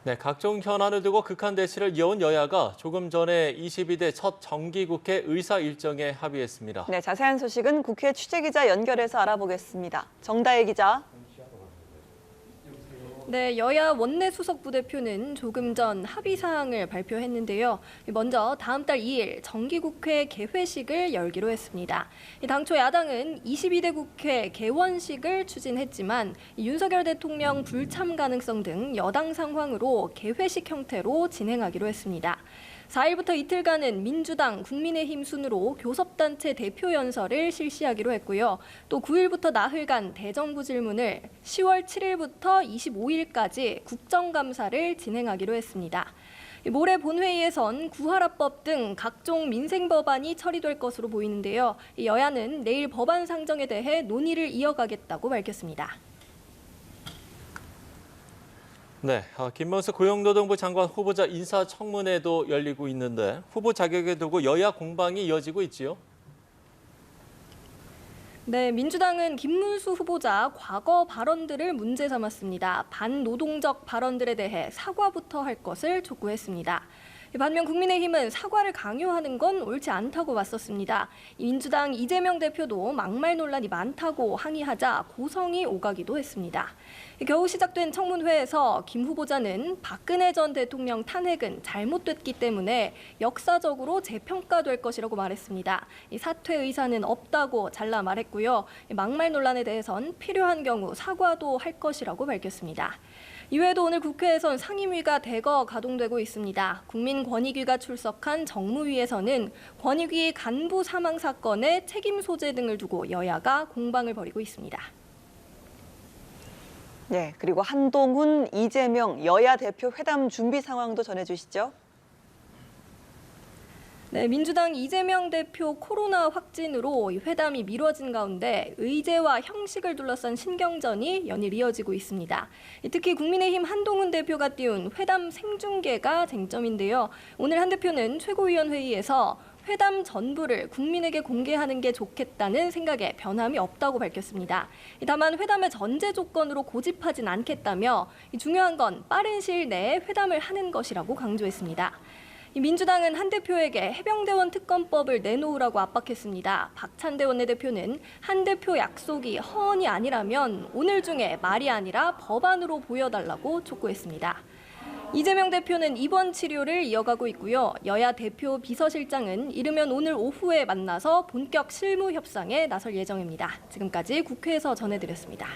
네, 각종 현안을 두고 극한 대치를 이어온 여야가 조금 전에 22대 첫 정기국회 의사 일정에 합의했습니다. 네, 자세한 소식은 국회 취재기자 연결해서 알아보겠습니다. 정다혜 기자. 네, 여야 원내 수석 부대표는 조금 전 합의 사항을 발표했는데요. 먼저 다음 달 2일 정기국회 개회식을 열기로 했습니다. 당초 야당은 22대 국회 개원식을 추진했지만 윤석열 대통령 불참 가능성 등 여당 상황으로 개회식 형태로 진행하기로 했습니다. 4일부터 이틀간은 민주당, 국민의힘 순으로 교섭단체 대표 연설을 실시하기로 했고요. 또 9일부터 나흘간 대정부 질문을 10월 7일부터 25일까지 국정감사를 진행하기로 했습니다. 모레 본회의에선 구하라법 등 각종 민생 법안이 처리될 것으로 보이는데요. 여야는 내일 법안 상정에 대해 논의를 이어가겠다고 밝혔습니다. 네, 김문수 고용노동부 장관 후보자 인사청문회도 열리고 있는데 후보 자격에 두고 여야 공방이 이어지고 있지요. 네, 민주당은 김문수 후보자 과거 발언들을 문제 삼았습니다. 반노동적 발언들에 대해 사과부터 할 것을 촉구했습니다. 반면 국민의힘은 사과를 강요하는 건 옳지 않다고 맞섰습니다. 민주당 이재명 대표도 막말 논란이 많다고 항의하자 고성이 오가기도 했습니다. 겨우 시작된 청문회에서 김 후보자는 박근혜 전 대통령 탄핵은 잘못됐기 때문에 역사적으로 재평가될 것이라고 말했습니다. 사퇴 의사는 없다고 잘라 말했고요. 막말 논란에 대해선 필요한 경우 사과도 할 것이라고 밝혔습니다. 이외에도 오늘 국회에선 상임위가 대거 가동되고 있습니다. 국민권익위가 출석한 정무위에서는 권익위 간부 사망 사건의 책임 소재 등을 두고 여야가 공방을 벌이고 있습니다. 네, 그리고 한동훈, 이재명 여야 대표 회담 준비 상황도 전해주시죠. 네, 민주당 이재명 대표 코로나 확진으로 회담이 미뤄진 가운데 의제와 형식을 둘러싼 신경전이 연일 이어지고 있습니다. 특히 국민의힘 한동훈 대표가 띄운 회담 생중계가 쟁점인데요. 오늘 한 대표는 최고위원회의에서 회담 전부를 국민에게 공개하는 게 좋겠다는 생각에 변함이 없다고 밝혔습니다. 다만 회담의 전제 조건으로 고집하진 않겠다며 중요한 건 빠른 시일 내에 회담을 하는 것이라고 강조했습니다. 민주당은 한 대표에게 해병대원 특검법을 내놓으라고 압박했습니다. 박찬대 원내대표는 한 대표 약속이 허언이 아니라면 오늘 중에 말이 아니라 법안으로 보여달라고 촉구했습니다. 이재명 대표는 입원 치료를 이어가고 있고요. 여야 대표 비서실장은 이르면 오늘 오후에 만나서 본격 실무 협상에 나설 예정입니다. 지금까지 국회에서 전해드렸습니다.